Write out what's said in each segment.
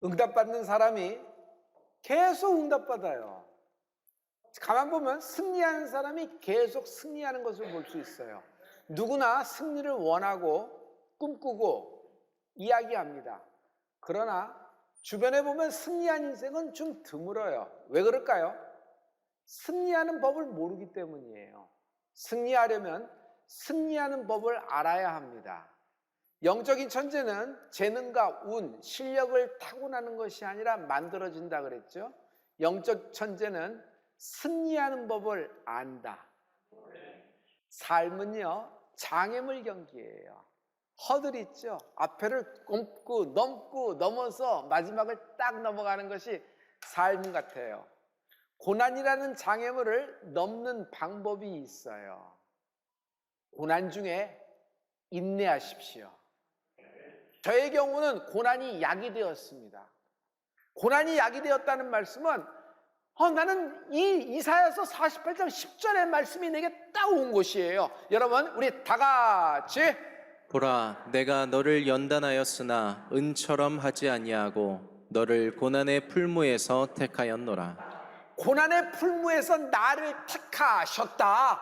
응답받는 사람이 계속 응답받아요. 가만 보면 승리하는 사람이 계속 승리하는 것을 볼 수 있어요. 누구나 승리를 원하고 꿈꾸고 이야기합니다. 그러나 주변에 보면 승리한 인생은 좀 드물어요. 왜 그럴까요? 승리하는 법을 모르기 때문이에요. 승리하려면 승리하는 법을 알아야 합니다. 영적인 천재는 재능과 운, 실력을 타고나는 것이 아니라 만들어진다 그랬죠. 영적 천재는 승리하는 법을 안다. 삶은요, 장애물 경기예요. 허들 있죠. 앞에를 넘고 넘어서 마지막을 딱 넘어가는 것이 삶 같아요. 고난이라는 장애물을 넘는 방법이 있어요. 고난 중에 인내하십시오. 저의 경우는 고난이 약이 되었습니다. 고난이 약이 되었다는 말씀은 나는 이 이사야서 48장 10절의 말씀이 내게 딱 온 것이에요. 여러분, 우리 다 같이 보라, 내가 너를 연단하였으나 은처럼 하지 아니하고 너를 고난의 풀무에서 택하였노라. 고난의 풀무에서 나를 택하셨다.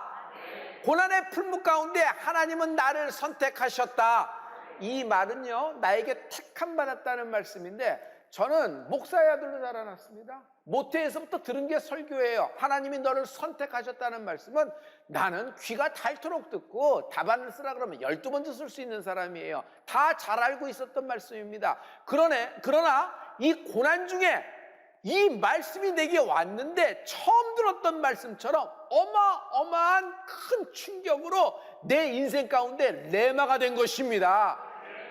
고난의 풀무 가운데 하나님은 나를 선택하셨다. 이 말은요, 나에게 택함 받았다는 말씀인데, 저는 목사의 아들로 자라났습니다. 모태에서부터 들은 게 설교예요. 하나님이 너를 선택하셨다는 말씀은 나는 귀가 닳도록 듣고 답안을 쓰라 그러면 12번째 쓸 수 있는 사람이에요. 다 잘 알고 있었던 말씀입니다. 그러나 이 고난 중에 이 말씀이 내게 왔는데 처음 들었던 말씀처럼 어마어마한 큰 충격으로 내 인생 가운데 레마가 된 것입니다.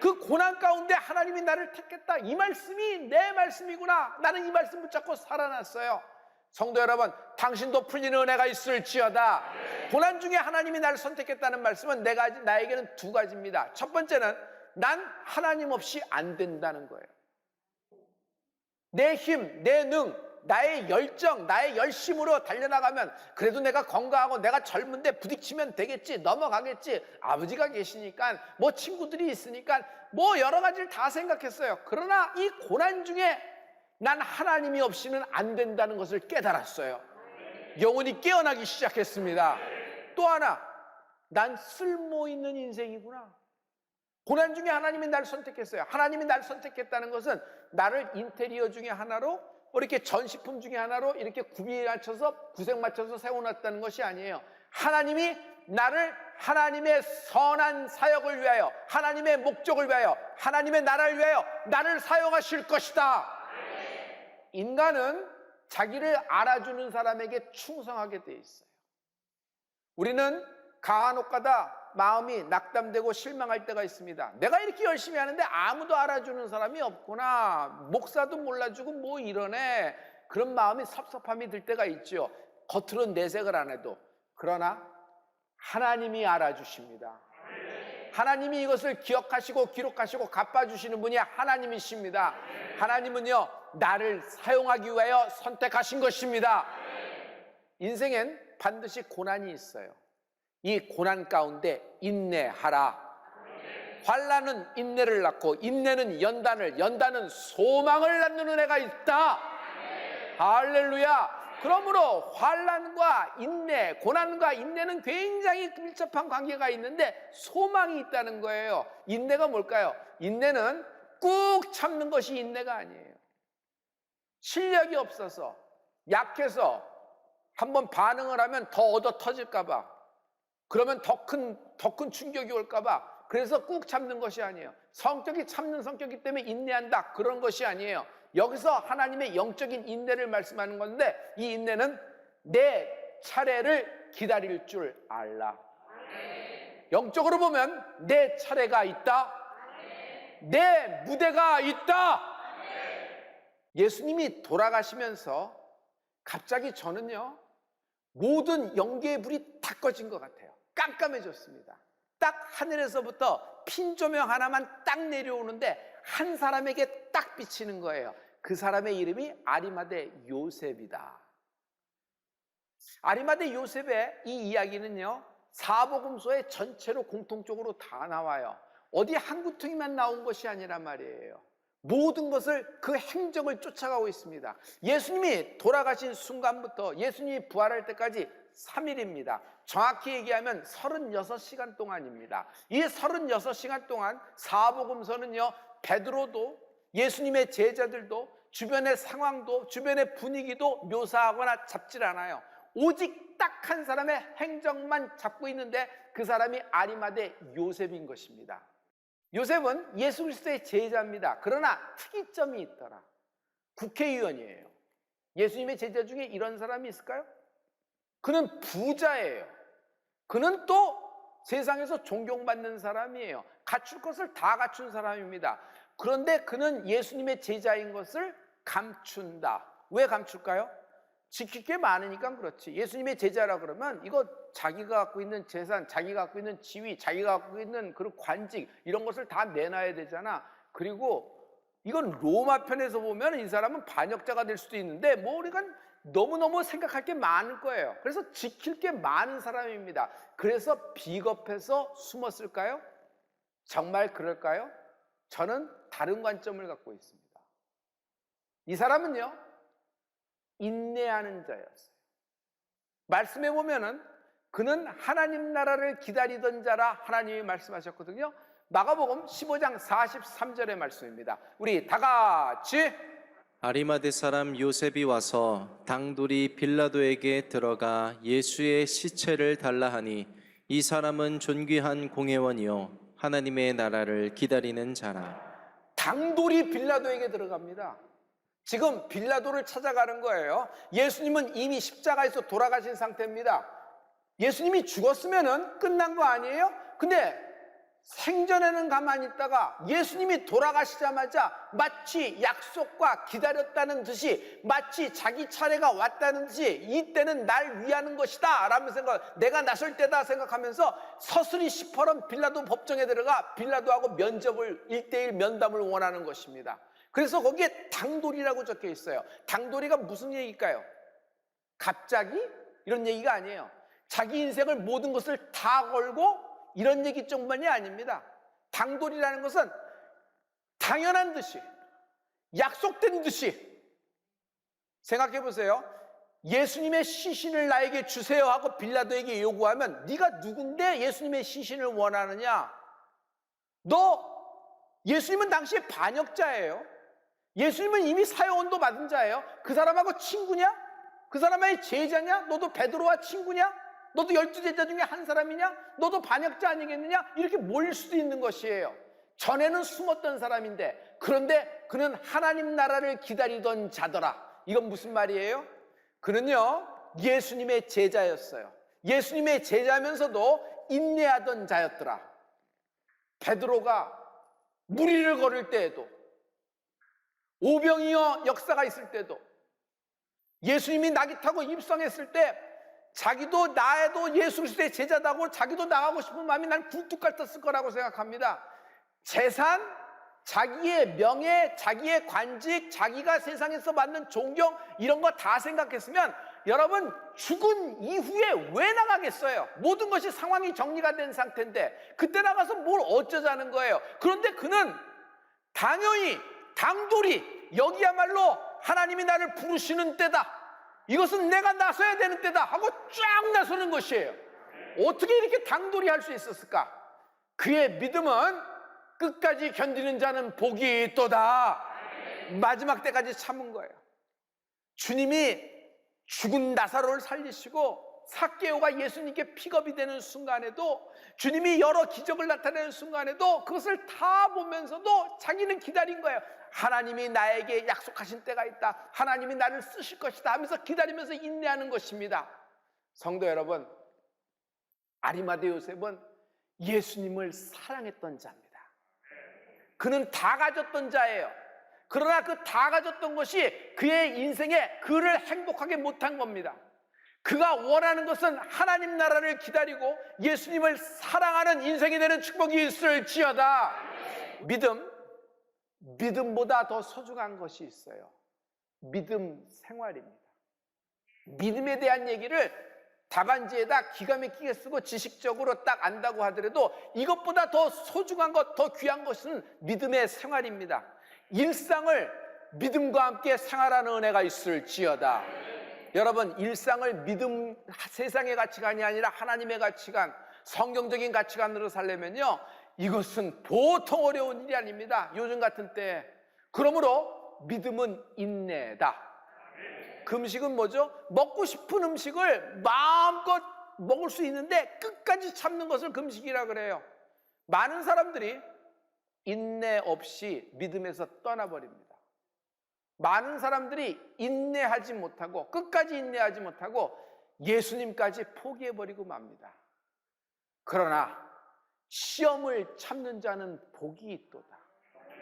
그 고난 가운데 하나님이 나를 택했다. 이 말씀이 내 말씀이구나. 나는 이 말씀 붙잡고 살아났어요. 성도 여러분, 당신도 풀리는 은혜가 있을지어다. 고난 중에 하나님이 나를 선택했다는 말씀은 나에게는 두 가지입니다. 첫 번째는 난 하나님 없이 안 된다는 거예요. 내 힘, 내 능, 나의 열정, 나의 열심으로 달려나가면 그래도 내가 건강하고 내가 젊은데 부딪히면 되겠지, 넘어가겠지, 아버지가 계시니까, 뭐 친구들이 있으니까, 뭐 여러 가지를 다 생각했어요. 그러나 이 고난 중에 난 하나님이 없이는 안 된다는 것을 깨달았어요. 영혼이 깨어나기 시작했습니다. 또 하나, 난 쓸모 있는 인생이구나. 고난 중에 하나님이 나를 선택했어요. 하나님이 나를 선택했다는 것은 나를 인테리어 중에 하나로, 이렇게 전시품 중에 하나로 이렇게 구비에 맞춰서 구색 맞춰서 세워놨다는 것이 아니에요. 하나님이 나를 하나님의 선한 사역을 위하여, 하나님의 목적을 위하여, 하나님의 나라를 위하여 나를 사용하실 것이다. 인간은 자기를 알아주는 사람에게 충성하게 돼 있어요. 우리는 간혹가다 마음이 낙담되고 실망할 때가 있습니다. 내가 이렇게 열심히 하는데 아무도 알아주는 사람이 없구나. 목사도 몰라주고 뭐 이러네. 그런 마음이 섭섭함이 들 때가 있죠. 겉으로는 내색을 안 해도. 그러나 하나님이 알아주십니다. 하나님이 이것을 기억하시고 기록하시고 갚아주시는 분이 하나님이십니다. 하나님은요, 나를 사용하기 위하여 선택하신 것입니다. 인생엔 반드시 고난이 있어요. 이 고난 가운데 인내하라. 환난은 인내를 낳고 인내는 연단을, 연단은 소망을 낳는 은혜가 있다. 할렐루야. 그러므로 환난과 인내, 고난과 인내는 굉장히 밀접한 관계가 있는데 소망이 있다는 거예요. 인내가 뭘까요? 인내는 꾹 참는 것이 인내가 아니에요. 실력이 없어서, 약해서 한번 반응을 하면 더 얻어 터질까 봐, 그러면 더 큰 충격이 올까 봐, 그래서 꾹 참는 것이 아니에요. 성격이 참는 성격이기 때문에 인내한다, 그런 것이 아니에요. 여기서 하나님의 영적인 인내를 말씀하는 건데, 이 인내는 내 차례를 기다릴 줄 알라. 영적으로 보면 내 차례가 있다. 내 무대가 있다. 예수님이 돌아가시면서 갑자기 저는요, 모든 영계의 불이 다 꺼진 것 같아요. 깜깜해졌습니다. 딱 하늘에서부터 핀 조명 하나만 딱 내려오는데 한 사람에게 딱 비치는 거예요. 그 사람의 이름이 아리마대 요셉이다. 아리마대 요셉의 이 이야기는요, 사복음서에 전체로 공통적으로 다 나와요. 어디 한 구퉁이만 나온 것이 아니란 말이에요. 모든 것을 그 행적을 쫓아가고 있습니다. 예수님이 돌아가신 순간부터 예수님이 부활할 때까지 3일입니다. 정확히 얘기하면 36시간 동안입니다. 이 36시간 동안 사복음서는요, 베드로도 예수님의 제자들도 주변의 상황도 주변의 분위기도 묘사하거나 잡질 않아요. 오직 딱 한 사람의 행적만 잡고 있는데 그 사람이 아리마대 요셉인 것입니다. 요셉은 예수 그리스도의 제자입니다. 그러나 특이점이 있더라. 국회의원이에요. 예수님의 제자 중에 이런 사람이 있을까요? 그는 부자예요. 그는 또 세상에서 존경받는 사람이에요. 갖출 것을 다 갖춘 사람입니다. 그런데 그는 예수님의 제자인 것을 감춘다. 왜 감출까요? 지킬 게 많으니까 그렇지. 예수님의 제자라 그러면 이거 자기가 갖고 있는 재산, 자기가 갖고 있는 지위, 자기가 갖고 있는 그런 관직 이런 것을 다 내놔야 되잖아. 그리고 이건 로마 편에서 보면 이 사람은 반역자가 될 수도 있는데 뭐 우리가 너무너무 생각할 게 많을 거예요. 그래서 지킬 게 많은 사람입니다. 그래서 비겁해서 숨었을까요? 정말 그럴까요? 저는 다른 관점을 갖고 있습니다. 이 사람은요, 인내하는 자였어요. 말씀해 보면은 그는 하나님 나라를 기다리던 자라 하나님이 말씀하셨거든요. 마가복음 15장 43절의 말씀입니다. 우리 다 같이 아리마대 사람 요셉이 와서 당돌이 빌라도에게 들어가 예수의 시체를 달라 하니 이 사람은 존귀한 공회원이요 하나님의 나라를 기다리는 자라. 당돌이 빌라도에게 들어갑니다. 지금 빌라도를 찾아가는 거예요. 예수님은 이미 십자가에서 돌아가신 상태입니다. 예수님이 죽었으면 끝난 거 아니에요? 근데 생전에는 가만히 있다가 예수님이 돌아가시자마자 마치 약속과 기다렸다는 듯이, 마치 자기 차례가 왔다는 듯이 이때는 날 위하는 것이다 라면서 내가 나설 때다 생각하면서 서슬이 시퍼런 빌라도 법정에 들어가 빌라도하고 면접을 1:1 면담을 원하는 것입니다. 그래서 거기에 당돌이라고 적혀 있어요. 당돌이가 무슨 얘기일까요? 갑자기? 이런 얘기가 아니에요. 자기 인생을 모든 것을 다 걸고 이런 얘기 정도만이 아닙니다. 당돌이라는 것은 당연한 듯이, 약속된 듯이. 생각해 보세요. 예수님의 시신을 나에게 주세요 하고 빌라도에게 요구하면 네가 누군데 예수님의 시신을 원하느냐? 예수님은 당시에 반역자예요. 예수님은 이미 사형언도 받은 자예요. 그 사람하고 친구냐? 그 사람의 제자냐? 너도 베드로와 친구냐? 너도 12제자 중에 한 사람이냐? 너도 반역자 아니겠느냐? 이렇게 몰릴 수도 있는 것이에요. 전에는 숨었던 사람인데, 그런데 그는 하나님 나라를 기다리던 자더라. 이건 무슨 말이에요? 그는요, 예수님의 제자였어요. 예수님의 제자면서도 인내하던 자였더라. 베드로가 무리를 걸을 때에도, 오병이어 역사가 있을 때도, 예수님이 낙이 타고 입성했을 때 자기도 나에도 예수 그리스도의 제자다고 자기도 나가고 싶은 마음이 난 굴뚝 같았을 거라고 생각합니다. 재산, 자기의 명예, 자기의 관직, 자기가 세상에서 받는 존경 이런 거 다 생각했으면 여러분 죽은 이후에 왜 나가겠어요? 모든 것이 상황이 정리가 된 상태인데 그때 나가서 뭘 어쩌자는 거예요. 그런데 그는 당연히 당돌이 여기야말로 하나님이 나를 부르시는 때다, 이것은 내가 나서야 되는 때다 하고 쫙 나서는 것이에요. 어떻게 이렇게 당돌이 할 수 있었을까? 그의 믿음은 끝까지 견디는 자는 복이 있도다. 마지막 때까지 참은 거예요. 주님이 죽은 나사로를 살리시고 삭개오가 예수님께 픽업이 되는 순간에도, 주님이 여러 기적을 나타내는 순간에도 그것을 다 보면서도 자기는 기다린 거예요. 하나님이 나에게 약속하신 때가 있다, 하나님이 나를 쓰실 것이다 하면서 기다리면서 인내하는 것입니다. 성도 여러분, 아리마대 요셉은 예수님을 사랑했던 자입니다. 그는 다 가졌던 자예요. 그러나 그 다 가졌던 것이 그의 인생에 그를 행복하게 못한 겁니다. 그가 원하는 것은 하나님 나라를 기다리고 예수님을 사랑하는 인생이 되는 축복이 있을지어다. 믿음보다 더 소중한 것이 있어요. 믿음 생활입니다. 믿음에 대한 얘기를 답안지에다 기가 막히게 쓰고 지식적으로 딱 안다고 하더라도 이것보다 더 소중한 것, 더 귀한 것은 믿음의 생활입니다. 일상을 믿음과 함께 생활하는 은혜가 있을지어다. 여러분, 일상을 믿음, 세상의 가치관이 아니라 하나님의 가치관, 성경적인 가치관으로 살려면요, 이것은 보통 어려운 일이 아닙니다. 요즘 같은 때. 그러므로 믿음은 인내다. 그 음식은 뭐죠? 먹고 싶은 음식을 마음껏 먹을 수 있는데 끝까지 참는 것을 금식이라 그래요. 많은 사람들이 인내 없이 믿음에서 떠나버립니다. 많은 사람들이 인내하지 못하고, 끝까지 인내하지 못하고 예수님까지 포기해버리고 맙니다. 그러나 시험을 참는 자는 복이 있도다.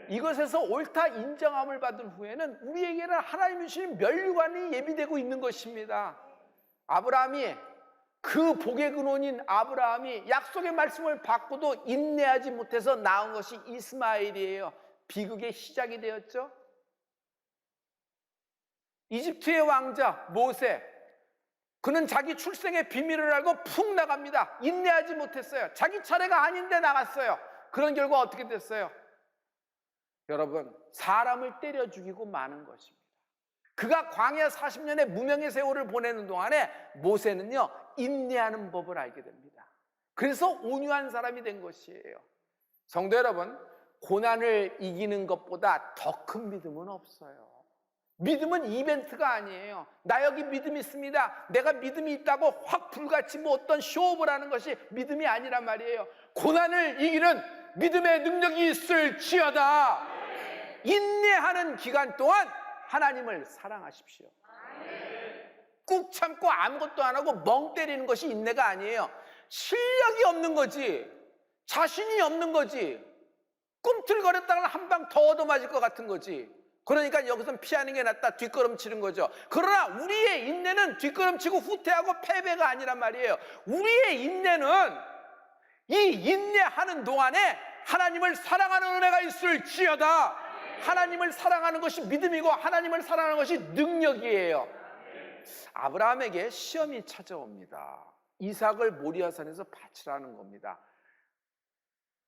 이것에서 옳다 인정함을 받은 후에는 우리에게는 하나님이 주신 면류관이 예비되고 있는 것입니다. 아브라함이, 그 복의 근원인 아브라함이 약속의 말씀을 받고도 인내하지 못해서 낳은 것이 이스마엘이에요. 비극의 시작이 되었죠. 이집트의 왕자 모세, 그는 자기 출생의 비밀을 알고 푹 나갑니다. 인내하지 못했어요. 자기 차례가 아닌데 나갔어요. 그런 결과 어떻게 됐어요? 여러분, 사람을 때려 죽이고 마는 것입니다. 그가 광야 40년의 무명의 세월을 보내는 동안에 모세는요, 인내하는 법을 알게 됩니다. 그래서 온유한 사람이 된 것이에요. 성도 여러분, 고난을 이기는 것보다 더 큰 믿음은 없어요. 믿음은 이벤트가 아니에요. 나 여기 믿음 있습니다. 내가 믿음이 있다고 확 불같이 뭐 어떤 쇼업을 하는 것이 믿음이 아니란 말이에요. 고난을 이기는 믿음의 능력이 있을지어다. 인내하는 기간 동안 하나님을 사랑하십시오. 꾹 참고 아무것도 안 하고 멍 때리는 것이 인내가 아니에요. 실력이 없는 거지, 자신이 없는 거지, 꿈틀거렸다가 한 방 더 얻어맞을 것 같은 거지. 그러니까 여기선 피하는 게 낫다, 뒷걸음치는 거죠. 그러나 우리의 인내는 뒷걸음치고 후퇴하고 패배가 아니란 말이에요. 우리의 인내는 이 인내하는 동안에 하나님을 사랑하는 은혜가 있을지어다. 하나님을 사랑하는 것이 믿음이고 하나님을 사랑하는 것이 능력이에요. 아브라함에게 시험이 찾아옵니다. 이삭을 모리아산에서 바치라는 겁니다.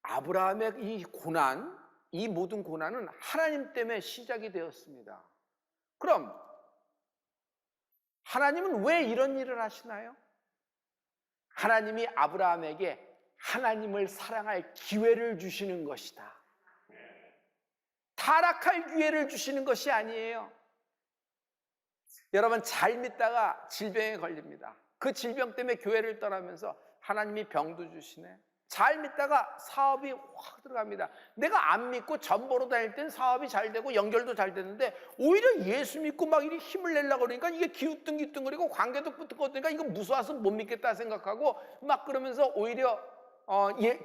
아브라함의 이 고난, 이 모든 고난은 하나님 때문에 시작이 되었습니다. 그럼 하나님은 왜 이런 일을 하시나요? 하나님이 아브라함에게 하나님을 사랑할 기회를 주시는 것이다. 타락할 기회를 주시는 것이 아니에요. 여러분, 잘 믿다가 질병에 걸립니다. 그 질병 때문에 교회를 떠나면서 하나님이 병도 주시네. 잘 믿다가 사업이 확 들어갑니다. 내가 안 믿고 전 보러 다닐 땐 사업이 잘 되고 연결도 잘 되는데 오히려 예수 믿고 막 이렇게 힘을 내려고 그러니까 이게 기우뚱기뚱거리고 관계도 붙고 이거 무서워서 못 믿겠다 생각하고 막 그러면서 오히려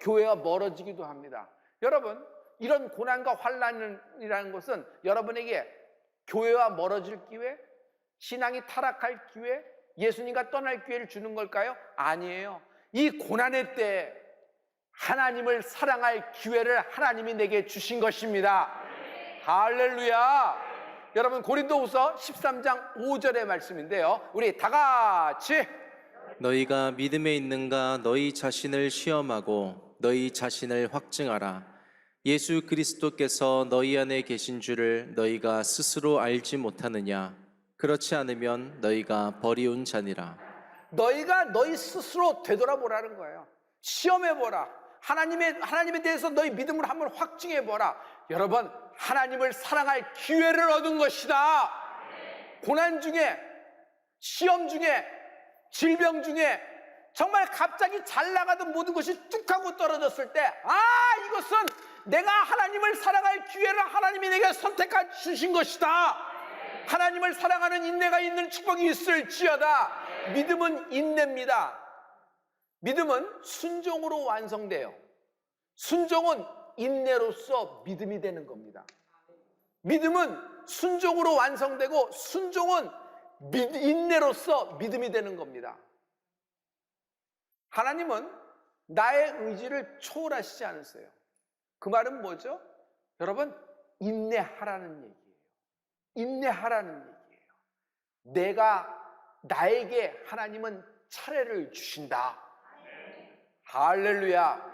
교회와 멀어지기도 합니다. 여러분, 이런 고난과 환난이라는 것은 여러분에게 교회와 멀어질 기회, 신앙이 타락할 기회, 예수님과 떠날 기회를 주는 걸까요? 아니에요. 이 고난의 때 하나님을 사랑할 기회를 하나님이 내게 주신 것입니다. 할렐루야. 여러분, 고린도후서 13장 5절의 말씀인데요, 우리 다 같이 너희가 믿음에 있는가 너희 자신을 시험하고 너희 자신을 확증하라. 예수 그리스도께서 너희 안에 계신 줄을 너희가 스스로 알지 못하느냐? 그렇지 않으면 너희가 버리운 자니라. 너희가 너희 스스로 되돌아보라는 거예요. 시험해보라. 하나님에 대해서 너희 믿음을 한번 확증해보라. 여러분, 하나님을 사랑할 기회를 얻은 것이다. 고난 중에, 시험 중에, 질병 중에 정말 갑자기 잘 나가던 모든 것이 뚝 하고 떨어졌을 때, 이것은 내가 하나님을 사랑할 기회를 하나님이 내게 선택해 주신 것이다. 하나님을 사랑하는 인내가 있는 축복이 있을지어다. 믿음은 인내입니다. 믿음은 순종으로 완성돼요. 순종은 인내로서 믿음이 되는 겁니다. 믿음은 순종으로 완성되고 순종은 인내로서 믿음이 되는 겁니다. 하나님은 나의 의지를 초월하시지 않으세요. 그 말은 뭐죠? 여러분, 인내하라는 얘기예요. 인내하라는 얘기예요. 나에게 하나님은 차례를 주신다. 할렐루야.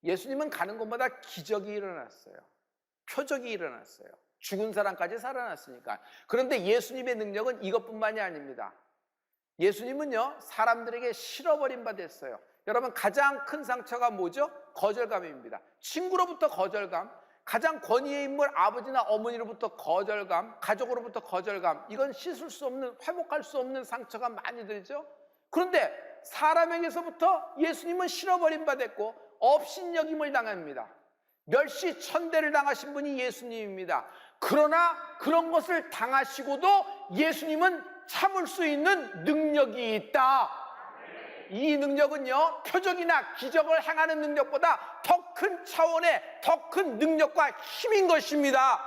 예수님은 가는 곳마다 기적이 일어났어요. 표적이 일어났어요. 죽은 사람까지 살아났으니까. 그런데 예수님의 능력은 이것뿐만이 아닙니다. 예수님은요, 사람들에게 실어버린 바 됐어요. 여러분, 가장 큰 상처가 뭐죠? 거절감입니다. 친구로부터 거절감, 가장 권위의 인물 아버지나 어머니로부터 거절감, 가족으로부터 거절감, 이건 씻을 수 없는, 회복할 수 없는 상처가 많이 들죠. 그런데 사람에게서부터 예수님은 실어버린 바 됐고 업신여김을 당합니다. 멸시천대를 당하신 분이 예수님입니다. 그러나 그런 것을 당하시고도 예수님은 참을 수 있는 능력이 있다. 이 능력은요, 표적이나 기적을 행하는 능력보다 더 큰 차원의 더 큰 능력과 힘인 것입니다.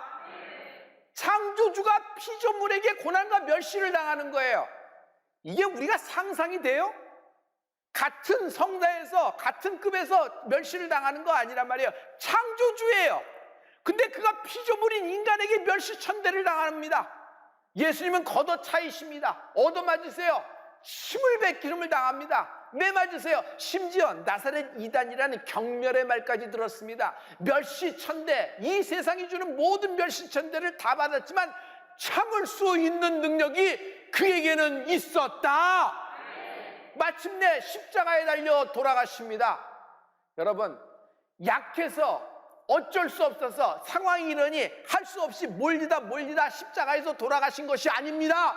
창조주가 피조물에게 고난과 멸시를 당하는 거예요. 이게 우리가 상상이 돼요? 같은 성자에서 같은 급에서 멸시를 당하는 거 아니란 말이에요. 창조주예요. 근데 그가 피조물인 인간에게 멸시천대를 당합니다. 예수님은 걷어차이십니다. 얻어맞으세요. 힘을 베기름을 당합니다. 매맞으세요. 심지어 나사렛 이단이라는 경멸의 말까지 들었습니다. 멸시천대, 이 세상이 주는 모든 멸시천대를 다 받았지만 참을 수 있는 능력이 그에게는 있었다. 마침내 십자가에 달려 돌아가십니다. 여러분, 약해서 어쩔 수 없어서 상황이 이러니 할 수 없이 몰리다 십자가에서 돌아가신 것이 아닙니다.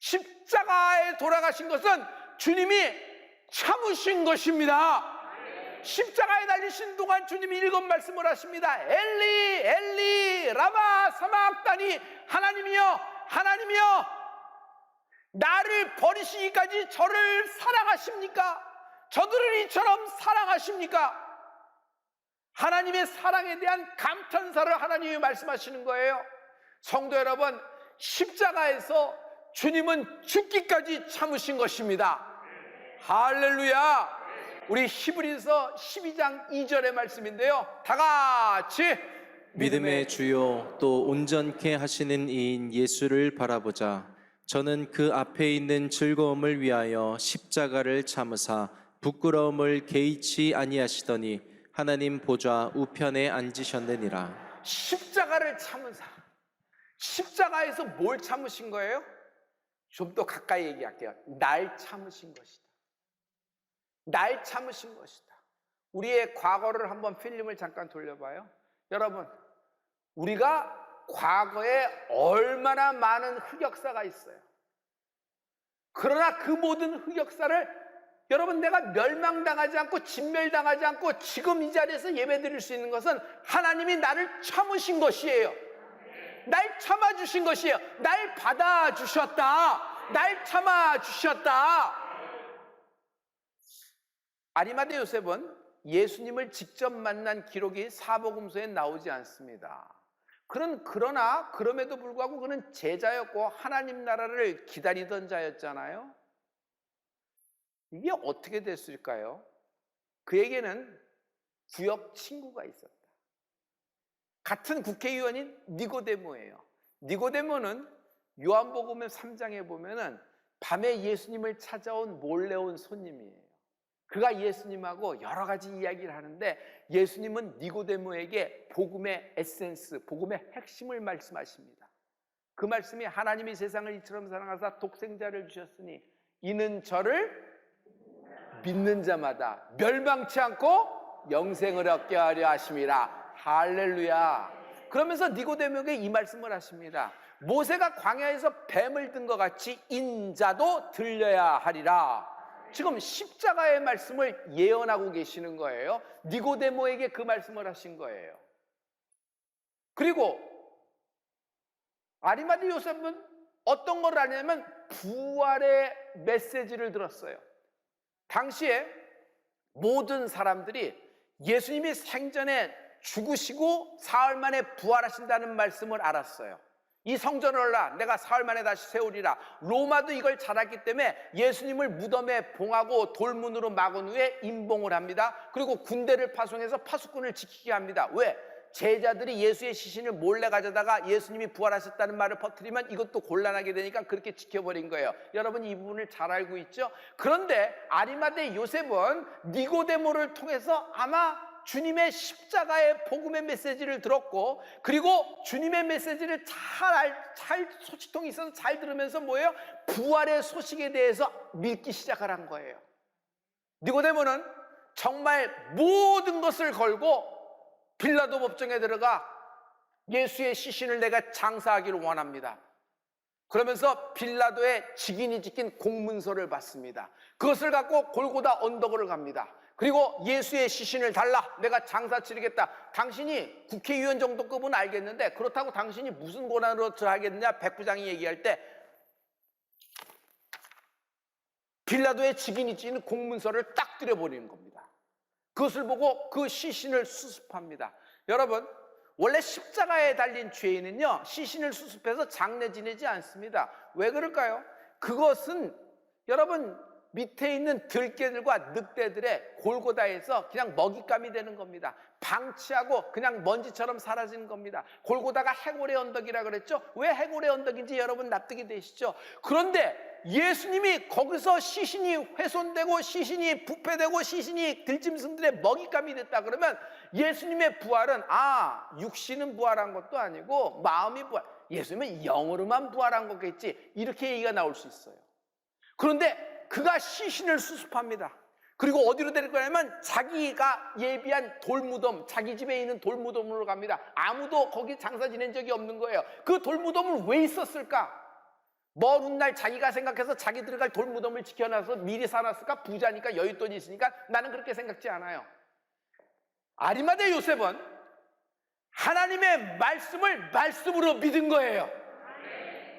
십자가에 돌아가신 것은 주님이 참으신 것입니다. 십자가에 달리신 동안 주님이 읽은 말씀을 하십니다. 엘리 엘리 라마 사막다니, 하나님이여 하나님이여 나를 버리시기까지 저를 사랑하십니까? 저들을 이처럼 사랑하십니까? 하나님의 사랑에 대한 감탄사를 하나님이 말씀하시는 거예요. 성도 여러분, 십자가에서 주님은 죽기까지 참으신 것입니다. 할렐루야. 우리 히브리서 12장 2절의 말씀인데요, 다 같이 믿음의 주요 또 온전케 하시는 이인 예수를 바라보자. 저는 그 앞에 있는 즐거움을 위하여 십자가를 참으사 부끄러움을 개의치 아니하시더니 하나님 보좌 우편에 앉으셨느니라. 십자가를 참으사. 십자가에서 뭘 참으신 거예요? 좀 더 가까이 얘기할게요. 날 참으신 것이다. 날 참으신 것이다. 우리의 과거를 한번 필름을 잠깐 돌려봐요. 여러분, 우리가 과거에 얼마나 많은 흑역사가 있어요. 그러나 그 모든 흑역사를 여러분, 내가 멸망당하지 않고 진멸당하지 않고 지금 이 자리에서 예배드릴 수 있는 것은 하나님이 나를 참으신 것이에요. 날 참아주신 것이에요. 날 받아주셨다. 날 참아주셨다. 아리마대 요셉은 예수님을 직접 만난 기록이 사복음서에 나오지 않습니다. 그러나 그럼에도 불구하고 그는 제자였고 하나님 나라를 기다리던 자였잖아요. 이게 어떻게 됐을까요? 그에게는 구역 친구가 있었다. 같은 국회의원인 니고데모예요. 니고데모는 요한복음 3장에 보면은 밤에 예수님을 찾아온 몰래 온 손님이에요. 그가 예수님하고 여러 가지 이야기를 하는데 예수님은 니고데모에게 복음의 에센스, 복음의 핵심을 말씀하십니다. 그 말씀이 하나님이 세상을 이처럼 사랑하사 독생자를 주셨으니 이는 저를 믿는 자마다 멸망치 않고 영생을 얻게 하려 하심이라. 할렐루야. 그러면서 니고데모에게 이 말씀을 하십니다. 모세가 광야에서 뱀을 든 것 같이 인자도 들려야 하리라. 지금 십자가의 말씀을 예언하고 계시는 거예요. 니고데모에게 그 말씀을 하신 거예요. 그리고 아리마대 요셉은 어떤 걸 하냐면 부활의 메시지를 들었어요. 당시에 모든 사람들이 예수님이 생전에 죽으시고 사흘 만에 부활하신다는 말씀을 알았어요. 이 성전을 올라 내가 사흘 만에 다시 세우리라. 로마도 이걸 잘 알기 때문에 예수님을 무덤에 봉하고 돌문으로 막은 후에 임봉을 합니다. 그리고 군대를 파송해서 파수꾼을 지키게 합니다. 왜? 제자들이 예수의 시신을 몰래 가져다가 예수님이 부활하셨다는 말을 퍼뜨리면 이것도 곤란하게 되니까 그렇게 지켜버린 거예요. 여러분 이 부분을 잘 알고 있죠? 그런데 아리마대 요셉은 니고데모를 통해서 아마 주님의 십자가의 복음의 메시지를 들었고, 그리고 주님의 메시지를 잘 소식통이 있어서 잘 들으면서 뭐예요? 부활의 소식에 대해서 믿기 시작하는 거예요. 니고데모는 정말 모든 것을 걸고 빌라도 법정에 들어가 예수의 시신을 내가 장사하기를 원합니다. 그러면서 빌라도의 직인이 찍힌 공문서를 받습니다. 그것을 갖고 골고다 언덕으로 갑니다. 그리고 예수의 시신을 달라, 내가 장사 치르겠다. 당신이 국회의원 정도급은 알겠는데 그렇다고 당신이 무슨 권한으로 들어가겠느냐? 백부장이 얘기할 때 빌라도의 직인이 찍힌 공문서를 딱 들여버리는 겁니다. 그것을 보고 그 시신을 수습합니다. 여러분, 원래 십자가에 달린 죄인은요, 시신을 수습해서 장례 지내지 않습니다. 왜 그럴까요? 그것은 여러분 밑에 있는 들깨들과 늑대들의 골고다에서 그냥 먹잇감이 되는 겁니다. 방치하고 그냥 먼지처럼 사라지는 겁니다. 골고다가 해골의 언덕이라 그랬죠? 왜 해골의 언덕인지 여러분 납득이 되시죠? 그런데 예수님이 거기서 시신이 훼손되고 시신이 부패되고 시신이 들짐승들의 먹잇감이 됐다 그러면 예수님의 부활은 육신은 부활한 것도 아니고 마음이 부활, 예수님은 영으로만 부활한 거겠지, 이렇게 얘기가 나올 수 있어요. 그런데 그가 시신을 수습합니다. 그리고 어디로 데리고 가냐면 자기가 예비한 돌무덤, 자기 집에 있는 돌무덤으로 갑니다. 아무도 거기 장사 지낸 적이 없는 거예요. 그 돌무덤을 왜 있었을까? 먼 훗날 자기가 생각해서 자기 들어갈 돌무덤을 지켜놔서 미리 사놨을까? 부자니까 여윳돈이 있으니까? 나는 그렇게 생각지 않아요. 아리마대 요셉은 하나님의 말씀을 말씀으로 믿은 거예요.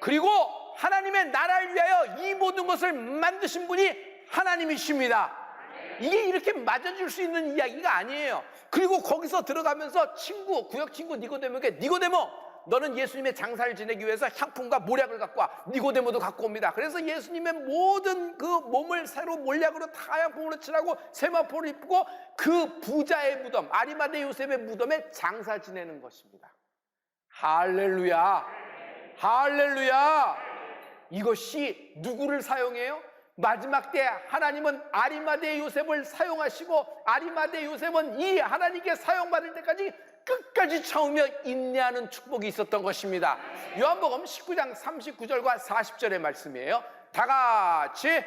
그리고 하나님의 나라를 위하여 이 모든 것을 만드신 분이 하나님이십니다. 이게 이렇게 맞아줄 수 있는 이야기가 아니에요. 그리고 거기서 들어가면서 구역 친구 니고데모에게, 니고데모, 너는 예수님의 장사를 지내기 위해서 향품과 몰약을 갖고 와. 니고데모도 갖고 옵니다. 그래서 예수님의 모든 그 몸을 새로 몰약으로 다 향품으로 칠하고 세마포를 입고 그 부자의 무덤, 아리마대 요셉의 무덤에 장사 지내는 것입니다. 할렐루야, 할렐루야. 이것이 누구를 사용해요? 마지막 때 하나님은 아리마대 요셉을 사용하시고, 아리마대 요셉은 이 하나님께 사용받을 때까지 끝까지 참으며 인내하는 축복이 있었던 것입니다. 요한복음 19장 39절과 40절의 말씀이에요. 다 같이.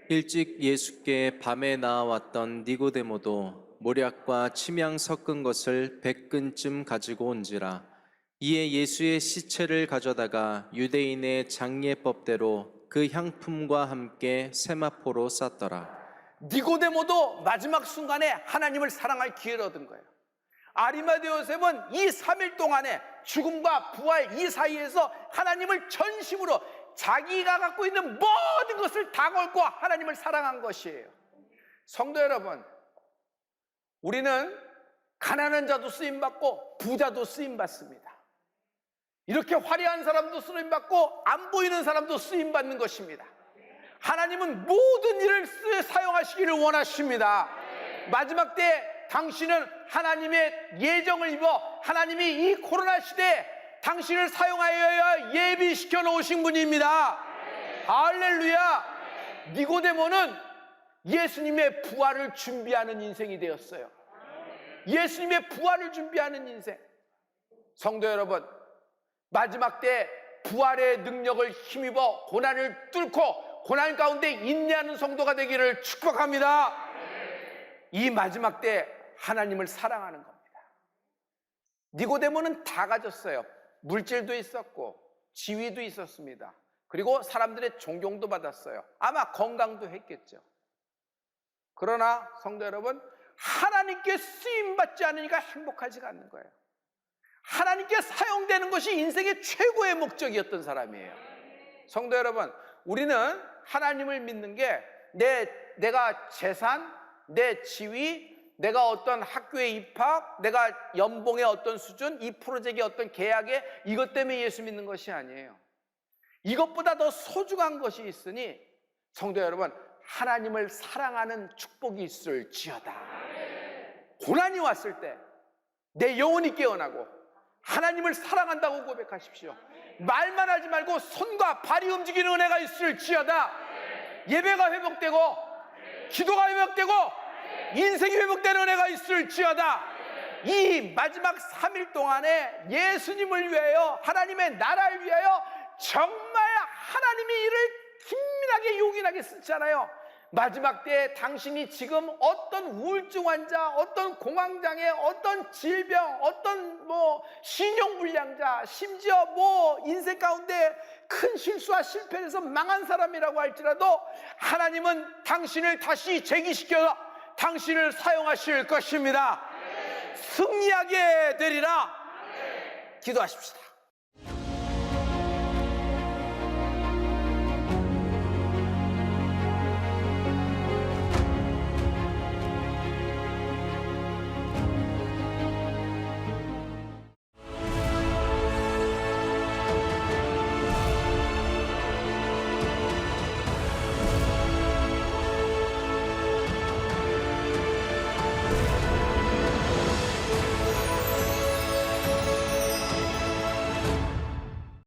일찍 예수께 밤에 나와왔던 니고데모도 몰약과 침향 섞은 것을 100근쯤 가지고 온지라. 이에 예수의 시체를 가져다가 유대인의 장례법대로 그 향품과 함께 세마포로 쌌더라. 니고데모도 마지막 순간에 하나님을 사랑할 기회를 얻은 거예요. 아리마대 요셉은 이 3일 동안에 죽음과 부활 이 사이에서 하나님을 전심으로 자기가 갖고 있는 모든 것을 다 걸고 하나님을 사랑한 것이에요. 성도 여러분, 우리는 가난한 자도 쓰임받고 부자도 쓰임받습니다. 이렇게 화려한 사람도 쓰임받고 안 보이는 사람도 쓰임받는 것입니다. 하나님은 모든 일을 사용하시기를 원하십니다. 마지막 때 당신은 하나님의 예정을 입어 하나님이 이 코로나 시대에 당신을 사용하여 예비시켜 놓으신 분입니다. 할렐루야. 니고데모는 예수님의 부활을 준비하는 인생이 되었어요. 예수님의 부활을 준비하는 인생. 성도 여러분, 마지막 때 부활의 능력을 힘입어 고난을 뚫고 고난 가운데 인내하는 성도가 되기를 축복합니다. 이 마지막 때 하나님을 사랑하는 겁니다. 니고데모는 다 가졌어요. 물질도 있었고 지위도 있었습니다. 그리고 사람들의 존경도 받았어요. 아마 건강도 했겠죠. 그러나 성도 여러분, 하나님께 쓰임받지 않으니까 행복하지가 않는 거예요. 하나님께 사용되는 것이 인생의 최고의 목적이었던 사람이에요. 성도 여러분, 우리는 하나님을 믿는 게 내가 재산, 내 지위, 내가 어떤 학교에 입학, 내가 연봉의 어떤 수준, 이 프로젝트의 어떤 계약에 이것 때문에 예수 믿는 것이 아니에요. 이것보다 더 소중한 것이 있으니 성도 여러분, 하나님을 사랑하는 축복이 있을지어다. 고난이 왔을 때 내 영혼이 깨어나고 하나님을 사랑한다고 고백하십시오. 말만 하지 말고 손과 발이 움직이는 은혜가 있을지어다. 예배가 회복되고 기도가 회복되고 인생이 회복되는 은혜가 있을지어다. 이 마지막 3일 동안에 예수님을 위하여, 하나님의 나라를 위하여 정말 하나님이 이를 긴밀하게 요긴하게 쓰잖아요. 마지막 때에 당신이 지금 어떤 우울증 환자, 어떤 공황장애, 어떤 질병, 어떤 신용불량자, 심지어 인생 가운데 큰 실수와 실패를 해서 망한 사람이라고 할지라도 하나님은 당신을 다시 재기시켜 당신을 사용하실 것입니다. 승리하게 되리라. 기도하십시다.